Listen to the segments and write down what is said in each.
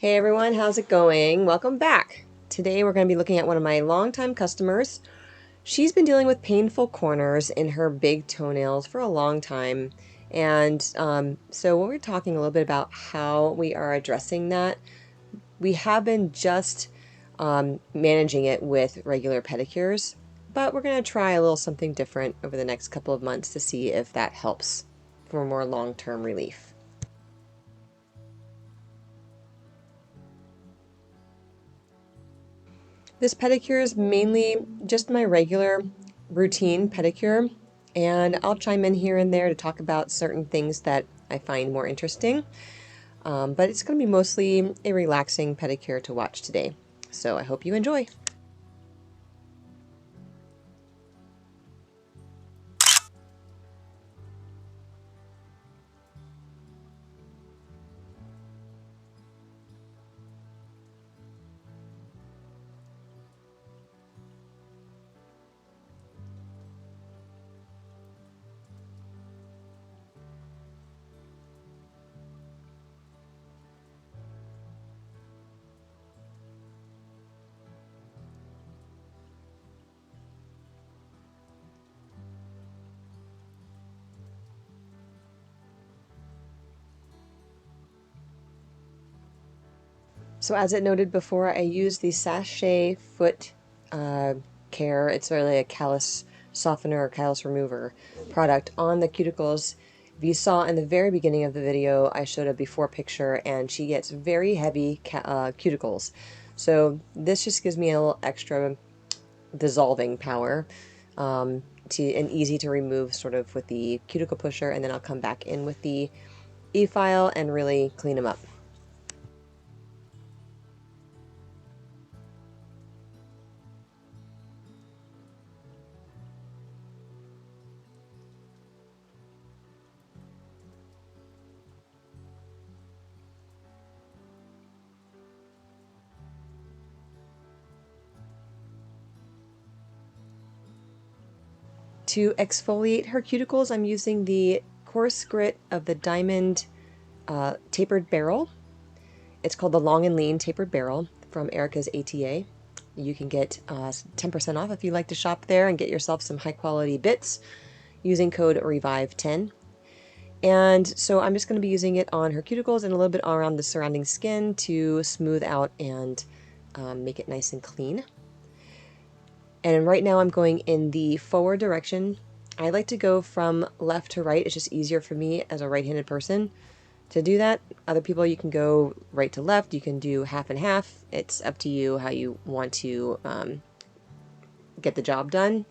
Hey everyone, how's it going? Welcome back. Today we're going to be looking at one of my longtime customers. She's been dealing with painful corners in her big toenails for a long time. And so we're talking a little bit about how we are addressing that. We have been just managing it with regular pedicures, but we're going to try a little something different over the next couple of months to see if that helps for more long-term relief. This pedicure is mainly just my regular routine pedicure, and I'll chime in here and there to talk about certain things that I find more interesting. But it's going to be mostly a relaxing pedicure to watch today. So I hope you enjoy. So as it noted before, I use the Sachet Foot uh, Care. It's really a callus softener or callus remover product on the cuticles. If you saw in the very beginning of the video, I showed a before picture, and she gets very heavy cuticles. So this just gives me a little extra dissolving power and easy to remove sort of with the cuticle pusher, and then I'll come back in with the e-file and really clean them up. To exfoliate her cuticles, I'm using the coarse grit of the Diamond tapered barrel. It's called the Long and Lean Tapered Barrel from Erica's ATA. You can get 10% off if you like to shop there and get yourself some high quality bits using code REVIVE10. And so I'm just going to be using it on her cuticles and a little bit around the surrounding skin to smooth out and make it nice and clean. And right now I'm going in the forward direction. I like to go from left to right. It's just easier for me as a right-handed person to do that. Other people, you can go right to left. You can do half and half. It's up to you how you want to get the job done.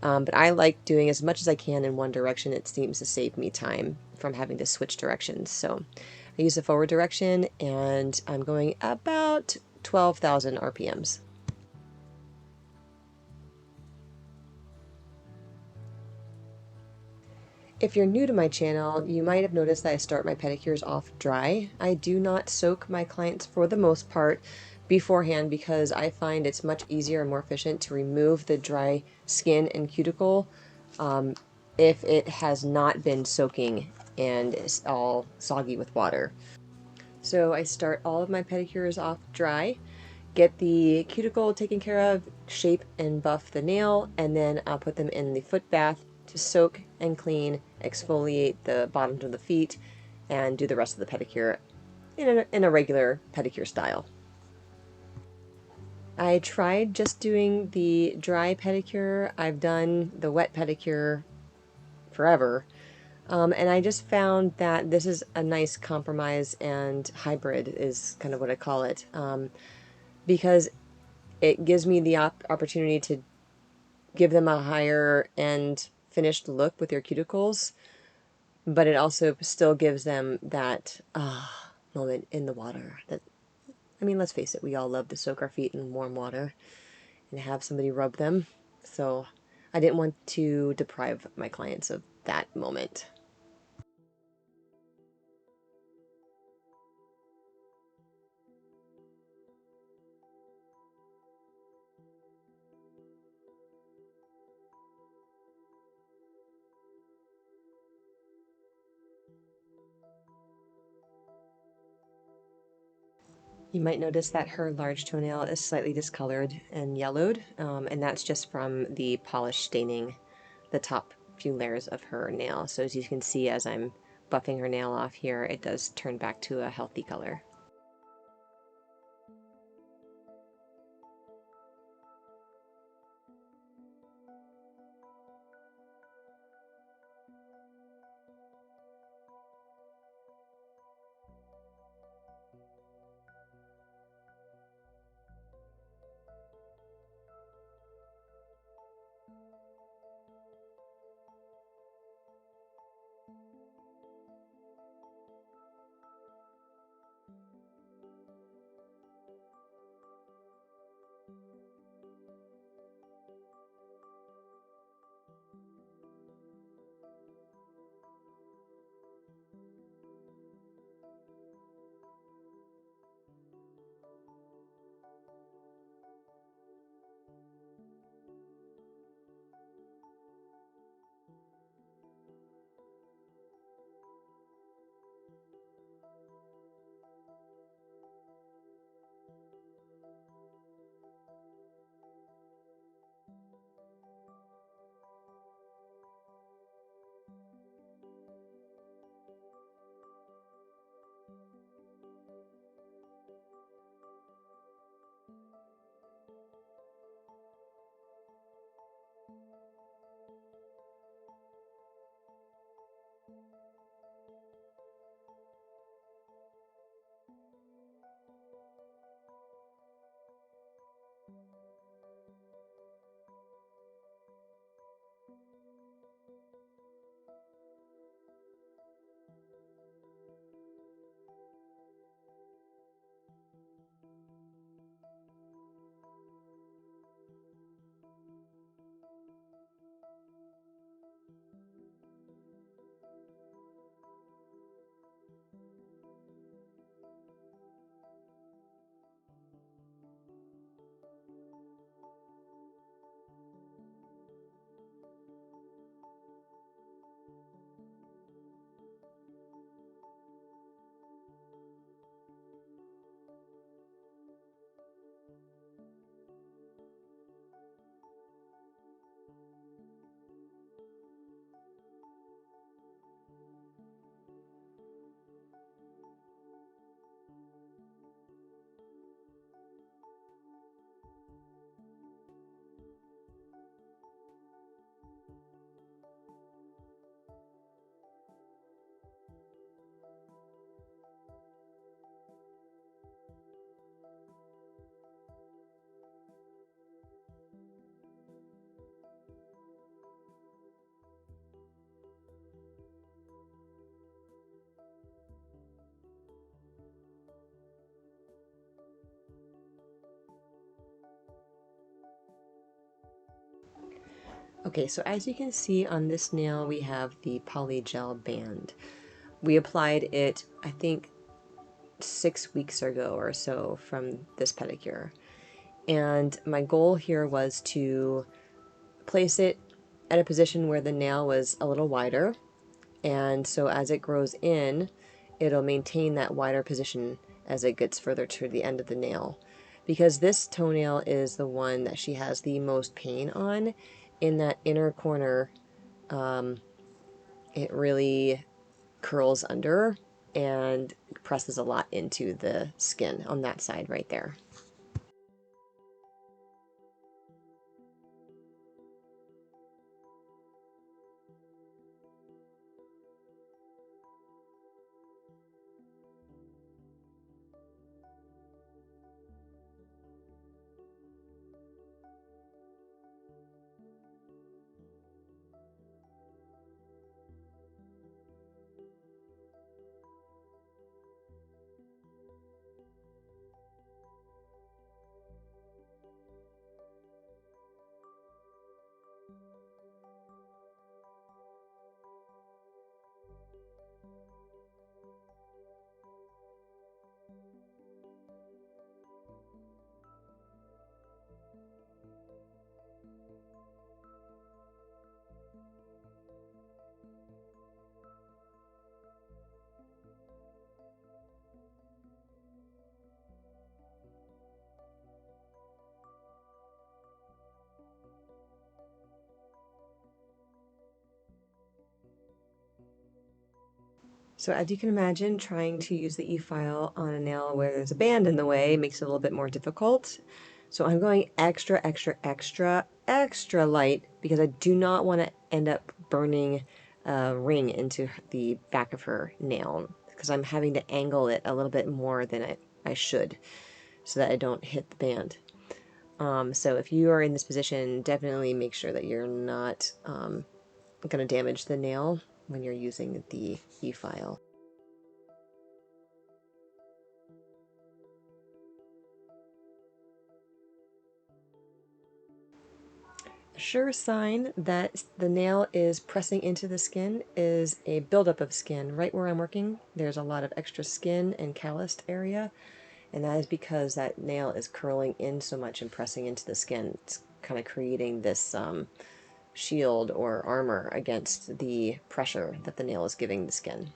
But I like doing as much as I can in one direction. It seems to save me time from having to switch directions. So I use the forward direction, and I'm going about 12,000 RPMs. If you're new to my channel, you might have noticed that I start my pedicures off dry. I do not soak my clients for the most part beforehand because I find it's much easier and more efficient to remove the dry skin and cuticle if it has not been soaking and is all soggy with water. So I start all of my pedicures off dry, get the cuticle taken care of, shape and buff the nail, and then I'll put them in the foot bath to soak and clean, exfoliate the bottoms of the feet, and do the rest of the pedicure in a regular pedicure style. I tried just doing the dry pedicure. I've done the wet pedicure forever. And I just found that this is a nice compromise and hybrid is kind of what I call it. Because it gives me the opportunity to give them a higher end finished look with their cuticles, but it also still gives them that moment in the water. That, I mean, let's face it, we all love to soak our feet in warm water and have somebody rub them. So I didn't want to deprive my clients of that moment. You might notice that her large toenail is slightly discolored and yellowed, and that's just from the polish staining the top few layers of her nail. So as you can see, as I'm buffing her nail off here, it does turn back to a healthy color. Okay, so as you can see on this nail, we have the polygel band. We applied it, I think, 6 weeks ago or so from this pedicure. And my goal here was to place it at a position where the nail was a little wider. And so as it grows in, it'll maintain that wider position as it gets further to the end of the nail. Because this toenail is the one that she has the most pain on, in that inner corner, it really curls under and presses a lot into the skin on that side right there. So as you can imagine, trying to use the e-file on a nail where there's a band in the way makes it a little bit more difficult. So I'm going extra, extra, extra, extra light because I do not want to end up burning a ring into the back of her nail because I'm having to angle it a little bit more than I should so that I don't hit the band. So if you are in this position, definitely make sure that you're not going to damage the nail when you're using the e-file. A sure sign that the nail is pressing into the skin is a buildup of skin. Right where I'm working, there's a lot of extra skin and calloused area, and that is because that nail is curling in so much and pressing into the skin. It's kind of creating this shield or armor against the pressure that the nail is giving the skin.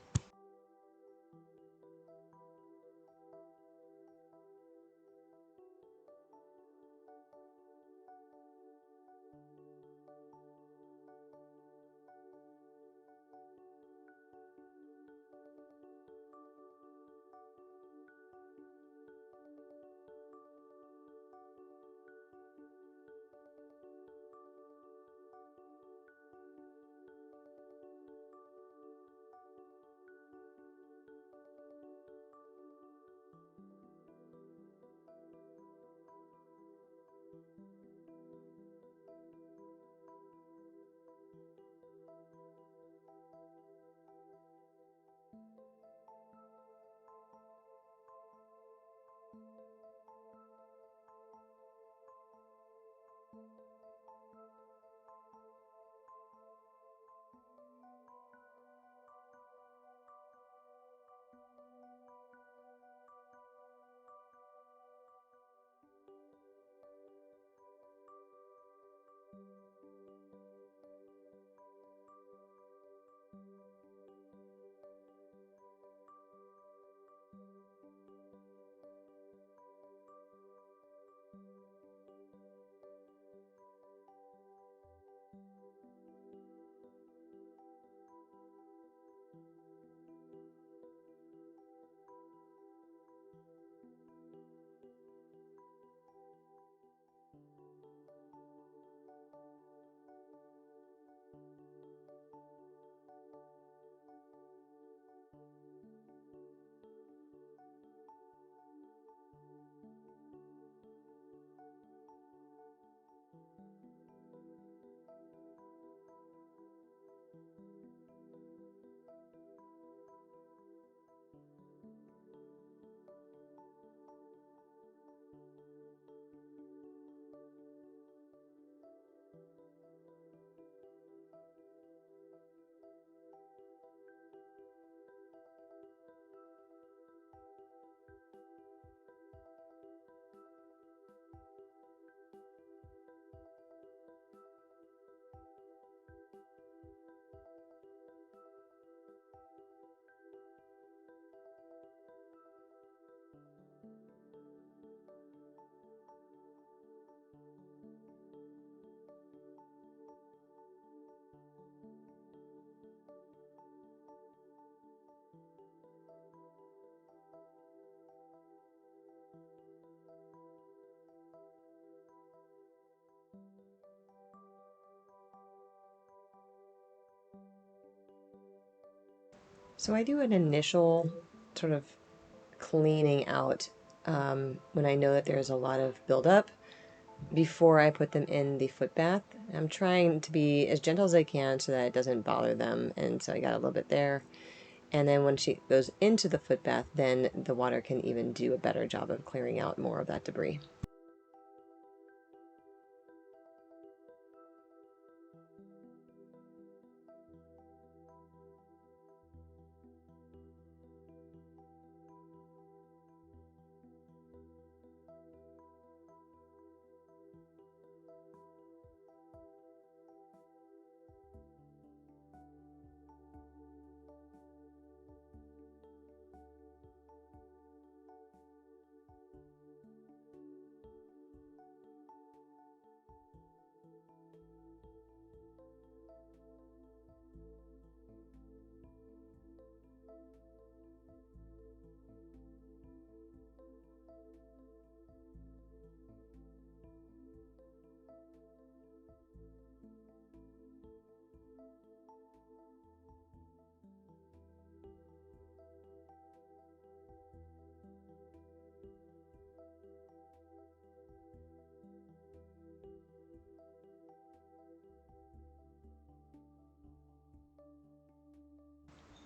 So I do an initial sort of cleaning out when I know that there's a lot of buildup before I put them in the foot bath. I'm trying to be as gentle as I can so that it doesn't bother them, and so I got a little bit there. And then when she goes into the foot bath, then the water can even do a better job of clearing out more of that debris.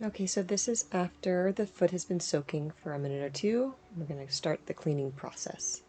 Okay, so this is after the foot has been soaking for a minute or two. We're going to start the cleaning process.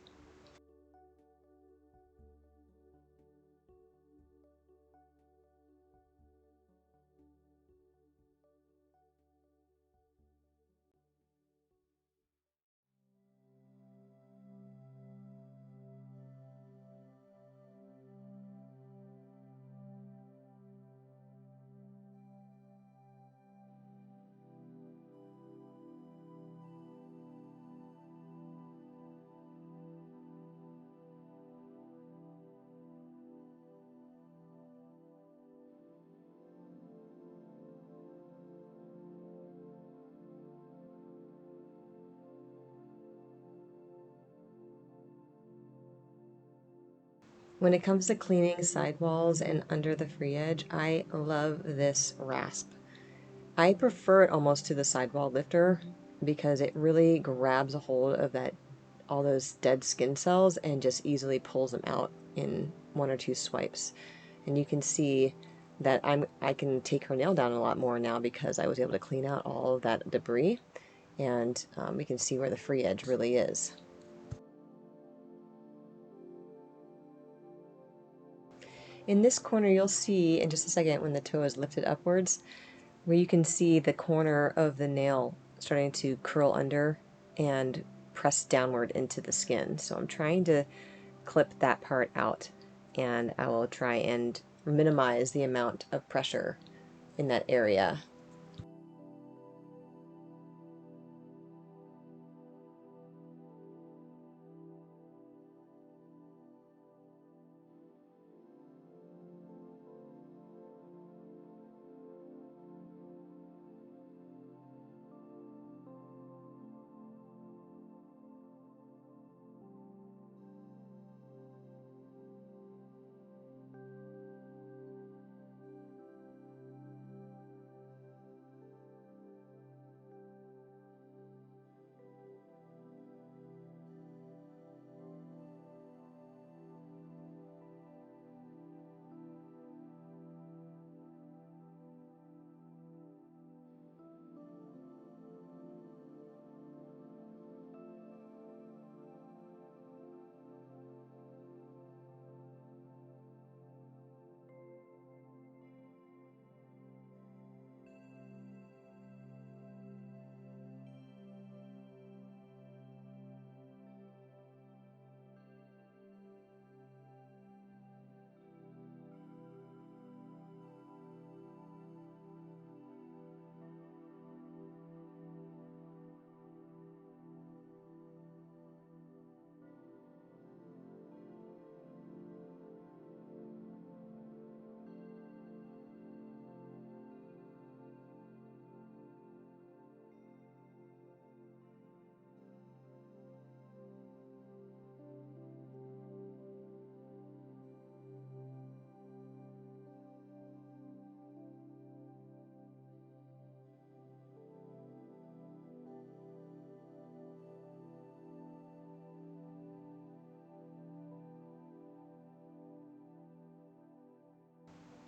When it comes to cleaning sidewalls and under the free edge, I love this rasp. I prefer it almost to the sidewall lifter because it really grabs a hold of all those dead skin cells and just easily pulls them out in 1 or 2 swipes. And you can see that I can take her nail down a lot more now because I was able to clean out all of that debris, and we can see where the free edge really is. In this corner, you'll see in just a second when the toe is lifted upwards, where you can see the corner of the nail starting to curl under and press downward into the skin. So I'm trying to clip that part out, and I will try and minimize the amount of pressure in that area.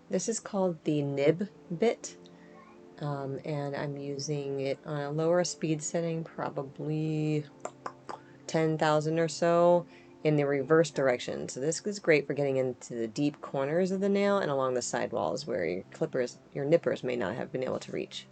This is called the nib bit, and I'm using it on a lower speed setting, probably 10,000 or so, in the reverse direction. So this is great for getting into the deep corners of the nail and along the side walls where your nippers may not have been able to reach.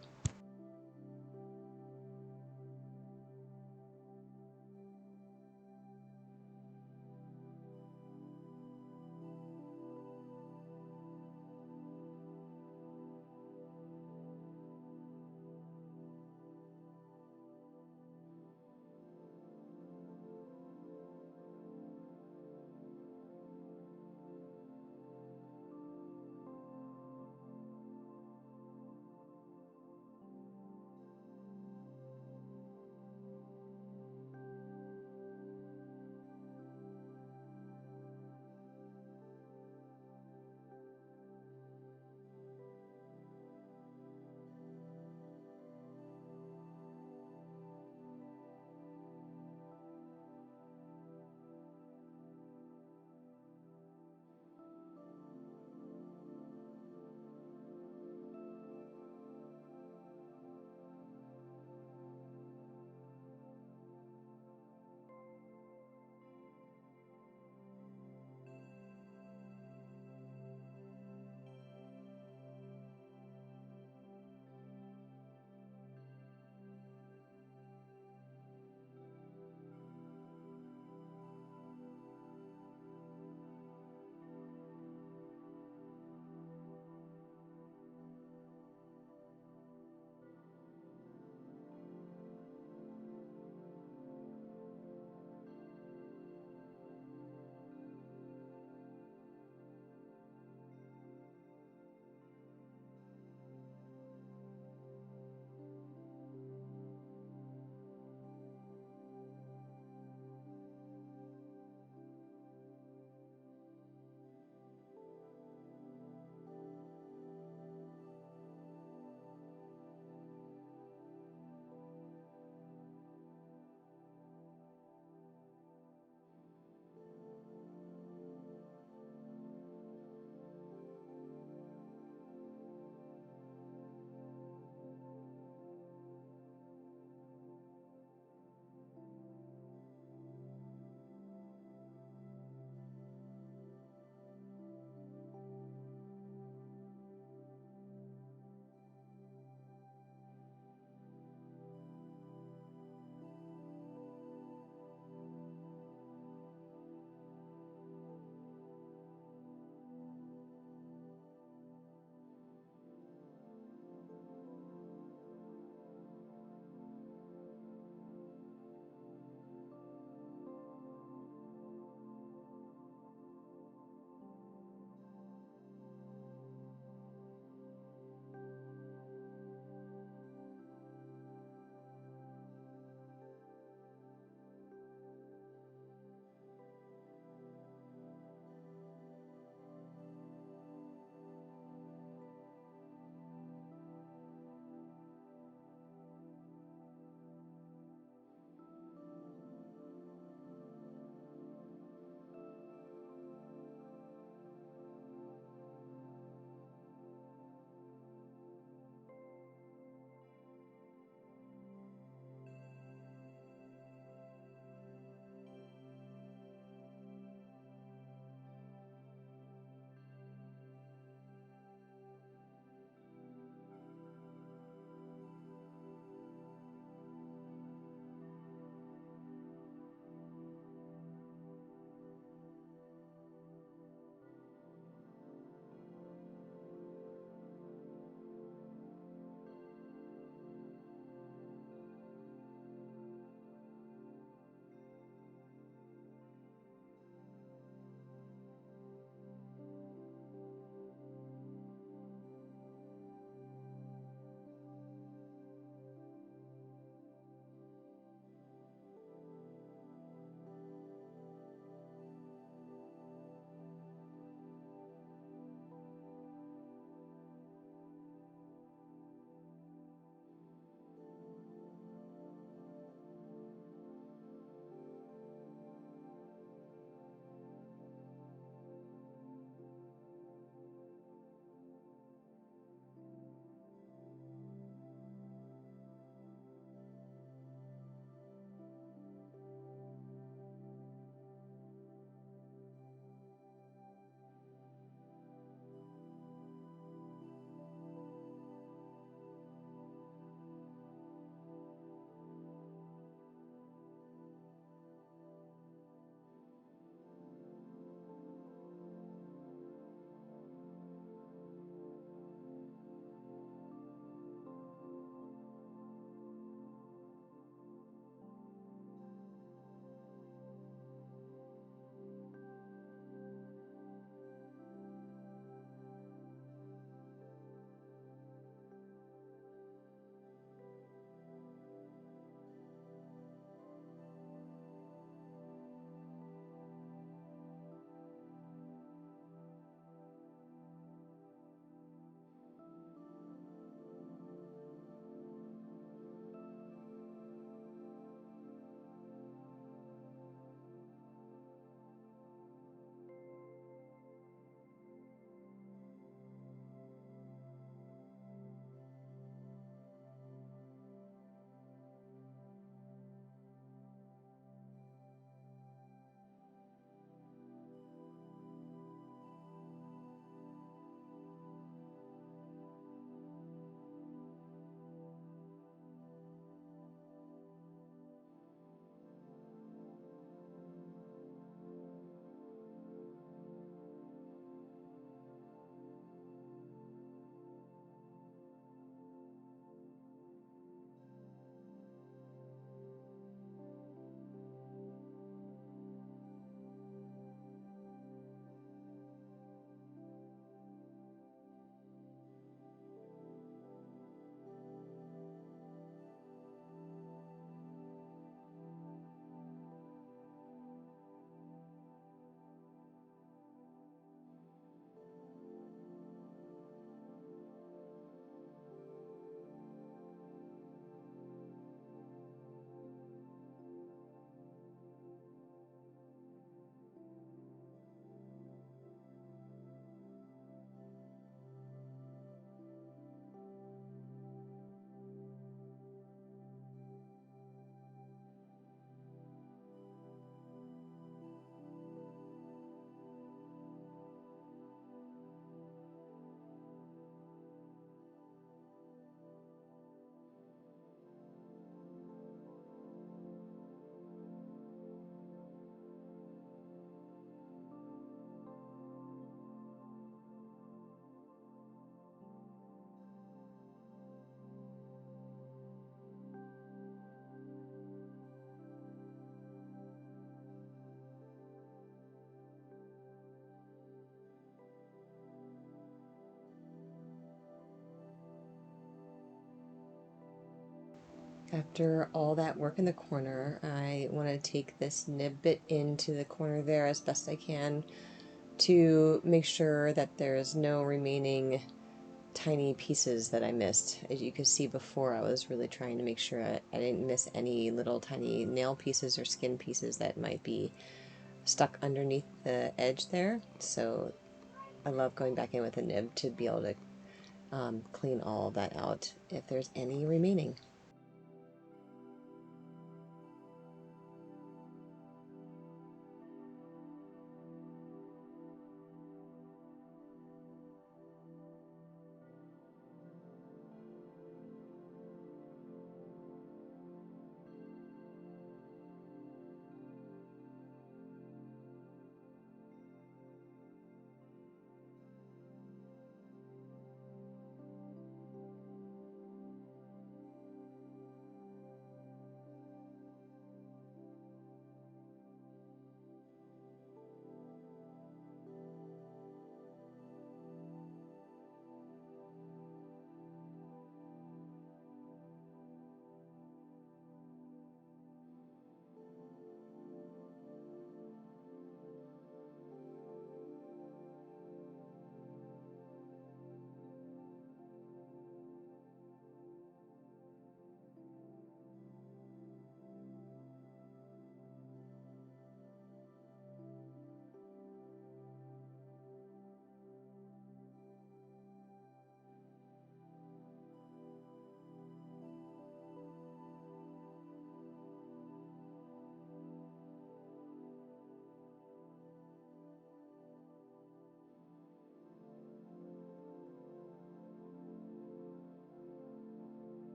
After all that work in the corner, I want to take this nib bit into the corner there as best I can to make sure that there's no remaining tiny pieces that I missed. As you could see before, I was really trying to make sure I didn't miss any little tiny nail pieces or skin pieces that might be stuck underneath the edge there. So I love going back in with a nib to be able to clean all of that out if there's any remaining.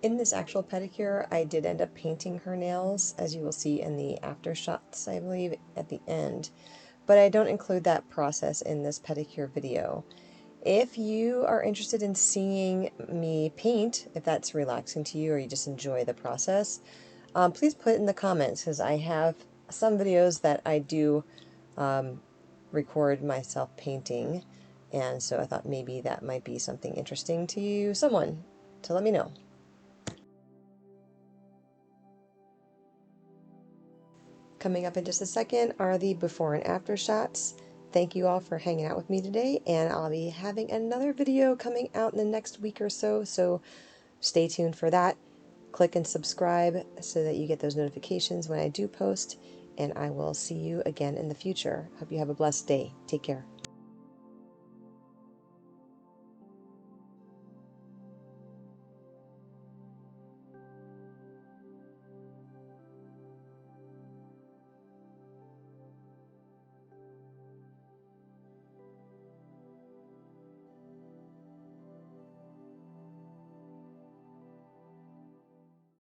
In this actual pedicure, I did end up painting her nails, as you will see in the after shots, I believe, at the end. But I don't include that process in this pedicure video. If you are interested in seeing me paint, if that's relaxing to you or you just enjoy the process, please put it in the comments, because I have some videos that I do record myself painting, and so I thought maybe that might be something interesting to you, someone, to let me know. Coming up in just a second are the before and after shots. Thank you all for hanging out with me today, and I'll be having another video coming out in the next week or so, so stay tuned for that. Click and subscribe so that you get those notifications when I do post, and I will see you again in the future. Hope you have a blessed day. Take care.